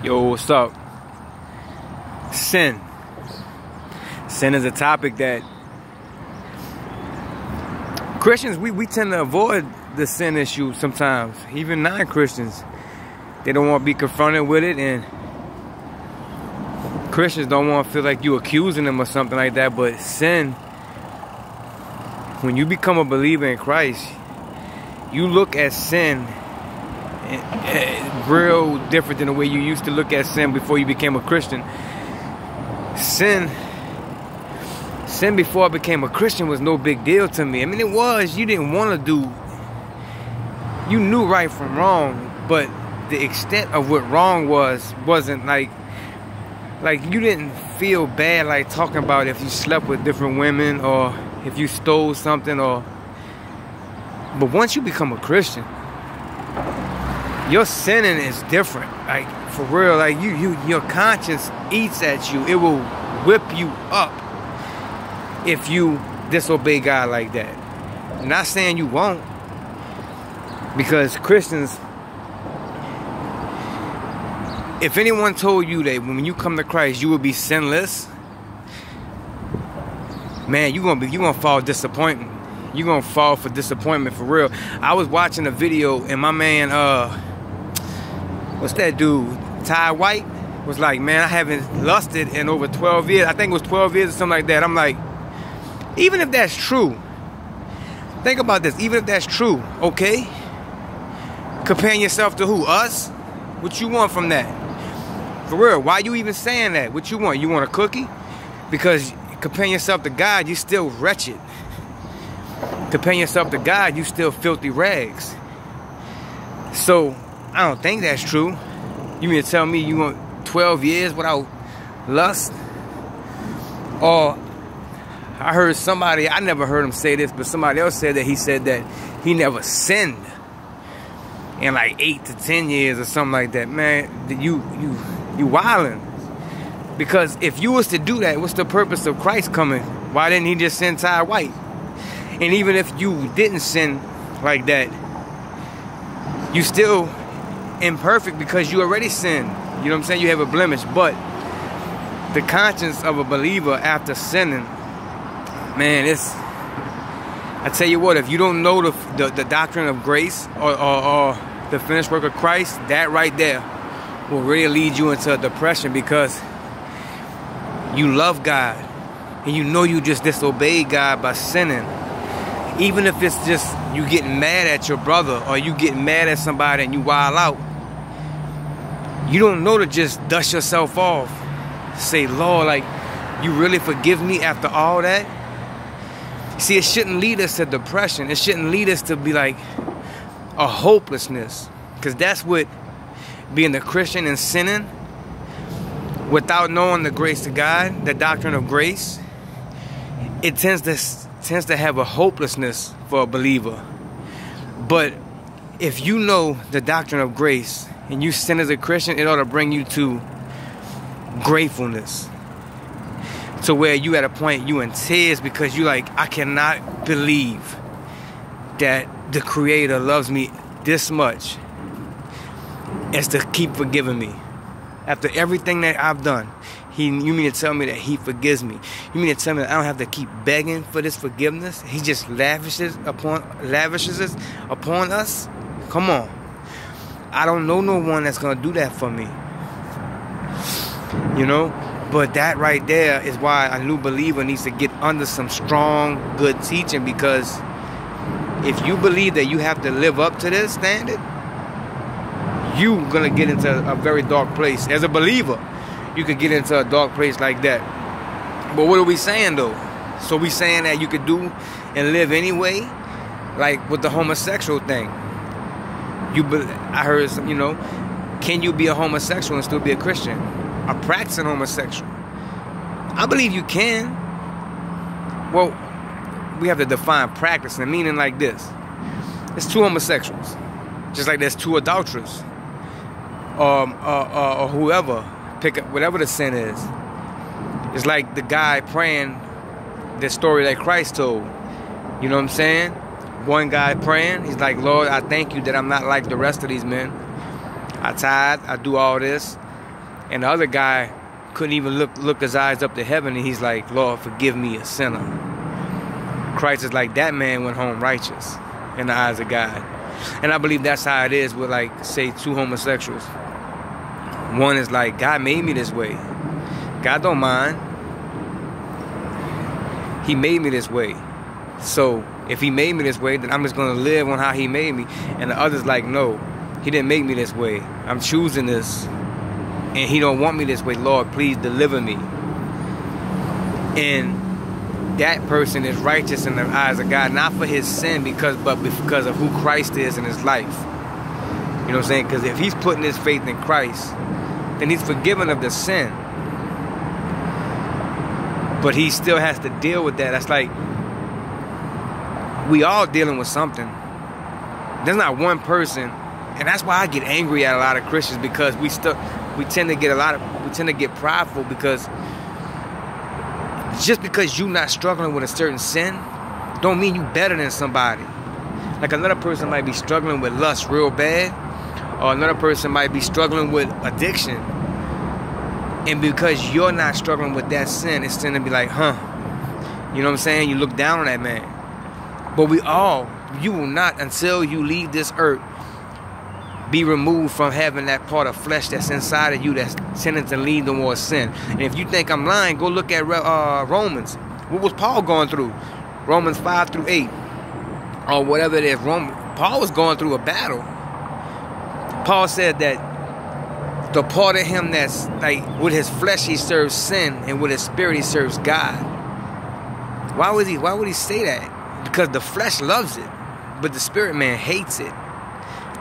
Yo, what's up? Sin. Sin is a topic that Christians, we tend to avoid the sin issue sometimes. Even non-Christians, they don't want to be confronted with it, and Christians don't want to feel like you accusing them or something like that. But sin, when you become a believer in Christ, you look at sin real different than the way you used to look at sin before you became a Christian. Sin before I became a Christian was no big deal to me. I mean, it was. You didn't want to do. You knew right from wrong, but the extent of what wrong wasn't like you didn't feel bad like talking about if you slept with different women or if you stole something but once you become a Christian, your sinning is different. Like, for real, like your conscience eats at you. It will whip you up if you disobey God like that. I'm not saying you won't, because Christians, if anyone told you that when you come to Christ you will be sinless, man, you're gonna fall disappointment. You're gonna fall for disappointment, for real. I was watching a video and my man, what's that dude, Ty White, was like, man, I haven't lusted in over 12 years. I think it was 12 years or something like that. I'm like, even if that's true, think about this. Even if that's true, okay? Comparing yourself to who? Us? What you want from that? For real, why you even saying that? What you want? You want a cookie? Because comparing yourself to God, you still wretched. Comparing yourself to God, you still filthy rags. So, I don't think that's true. You mean to tell me you want 12 years without lust? Or, I heard somebody, I never heard him say this, but somebody else said that he said that he never sinned in like 8 to 10 years or something like that. Man, you wildin'. Because if you was to do that, what's the purpose of Christ coming? Why didn't he just send Ty White? And even if you didn't sin like that, you still imperfect because you already sinned. You know what I'm saying? You have a blemish. But the conscience of a believer after sinning, man, I tell you what, if you don't know the doctrine of grace or the finished work of Christ, that right there will really lead you into a depression, because you love God and you know you just disobeyed God by sinning. Even if it's just you getting mad at your brother or you getting mad at somebody and you wild out, you don't know to just dust yourself off. Say, Lord, like, you really forgive me after all that? See, it shouldn't lead us to depression. It shouldn't lead us to be like a hopelessness, because that's what being a Christian and sinning without knowing the grace of God, the doctrine of grace, it tends to have a hopelessness for a believer. But if you know the doctrine of grace and you sin as a Christian, it ought to bring you to gratefulness, to where you at a point you in tears because you like, I cannot believe that the Creator loves me this much as to keep forgiving me after everything that I've done. You mean to tell me that He forgives me? You mean to tell me that I don't have to keep begging for this forgiveness? He just lavishes it upon us? Come on. I don't know no one that's going to do that for me. You know? But that right there is why a new believer needs to get under some strong, good teaching, because if you believe that you have to live up to this standard, you're going to get into a very dark place. As a believer, you could get into a dark place like that. But what are we saying though? So we saying that you could do and live anyway, like with the homosexual thing. I heard, you know, can you be a homosexual and still be a Christian? A practicing homosexual? I believe you can. Well, we have to define practicing, meaning like this. There's two homosexuals, just like there's two adulterers, or whoever. Pick up whatever the sin is. It's like the guy praying the story that Christ told. You know what I'm saying? One guy praying, he's like, Lord, I thank you that I'm not like the rest of these men. I tithe, I do all this, And the other guy couldn't even look his eyes up to heaven, and he's like, Lord, forgive me, a sinner. Christ is like, that man went home righteous in the eyes of God. And I believe that's how it is with, like, say, two homosexuals. One is like, God made me this way. God don't mind. He made me this way. So if he made me this way, then I'm just going to live on how he made me. And the other's like, no, he didn't make me this way. I'm choosing this. And he don't want me this way. Lord, please deliver me. And that person is righteous in the eyes of God, not for his sin, but because of who Christ is in his life. You know what I'm saying? Because if he's putting his faith in Christ, then he's forgiven of the sin. But he still has to deal with that. That's like, we all dealing with something. There's not one person, and that's why I get angry at a lot of Christians, because we tend to get prideful, because just because you're not struggling with a certain sin don't mean you better than somebody. Like, another person might be struggling with lust real bad, or another person might be struggling with addiction. And because you're not struggling with that sin, it's tend to be like, huh, you know what I'm saying? You look down on that man. But you will not, until you leave this earth, be removed from having that part of flesh that's inside of you that's tending to lean towards sin. And if you think I'm lying, go look at Romans. What was Paul going through? Romans 5 through 8. Or whatever it is. Paul was going through a battle. Paul said that the part of him that's like, with his flesh he serves sin, and with his spirit he serves God. Why would he say that? Because the flesh loves it, but the spirit man hates it.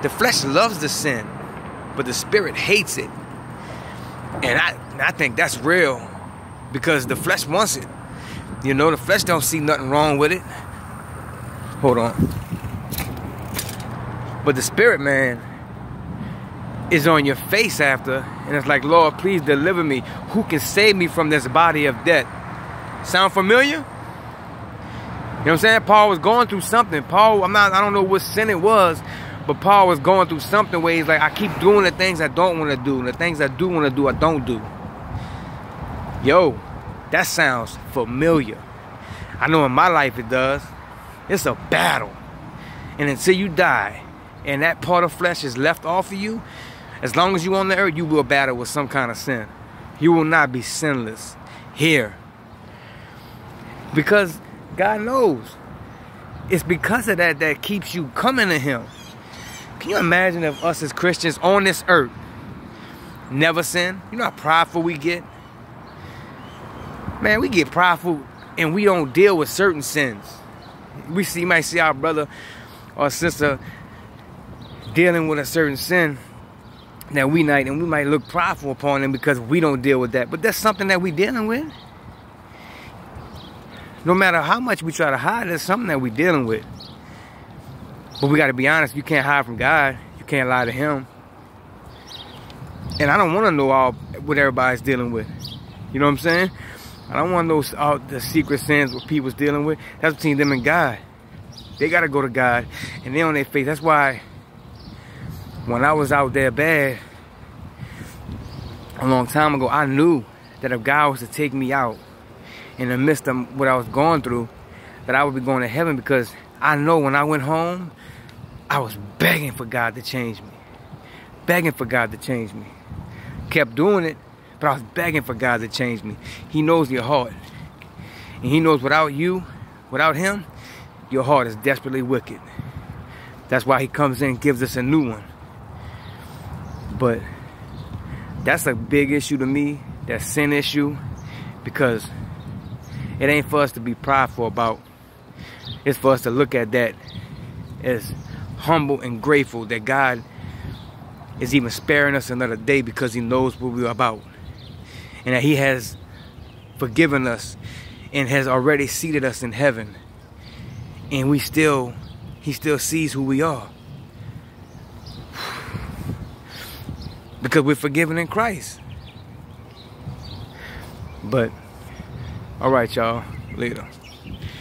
The flesh loves the sin, but the spirit hates it. And I think that's real, because the flesh wants it. You know, the flesh don't see nothing wrong with it. Hold on. But the spirit man is on your face after, and it's like, Lord, please deliver me. Who can save me from this body of death? Sound familiar? You know what I'm saying? Paul was going through something. I don't know what sin it was, but Paul was going through something where he's like, I keep doing the things I don't want to do, and the things I do want to do, I don't do. Yo, that sounds familiar. I know in my life it does. It's a battle. And until you die, and that part of flesh is left off of you, as long as you're on the earth, you will battle with some kind of sin. You will not be sinless here. Because God knows. It's because of that keeps you coming to him. Can you imagine if us as Christians on this earth never sin? You know how prideful we get? Man, we get prideful and we don't deal with certain sins. You might see our brother or sister dealing with a certain sin that we might look prideful upon them because we don't deal with that. But that's something that we dealing with. No matter how much we try to hide, it's something that we dealing with. But we got to be honest. You can't hide from God. You can't lie to him. And I don't want to know what everybody's dealing with. You know what I'm saying? I don't want to know all the secret sins what people's dealing with. That's between them and God. They got to go to God. And they on their face. That's why when I was out there bad a long time ago, I knew that if God was to take me out in the midst of what I was going through, that I would be going to heaven, because I know when I went home, I was begging for God to change me. Begging for God to change me. Kept doing it, but I was begging for God to change me. He knows your heart. And he knows without him, your heart is desperately wicked. That's why he comes in and gives us a new one. But that's a big issue to me, that sin issue, because it ain't for us to be prideful about. It's for us to look at that as humble and grateful that God is even sparing us another day, because he knows what we're about. And that he has forgiven us and has already seated us in heaven. And he still sees who we are. Because we're forgiven in Christ. But, all right, y'all. Later.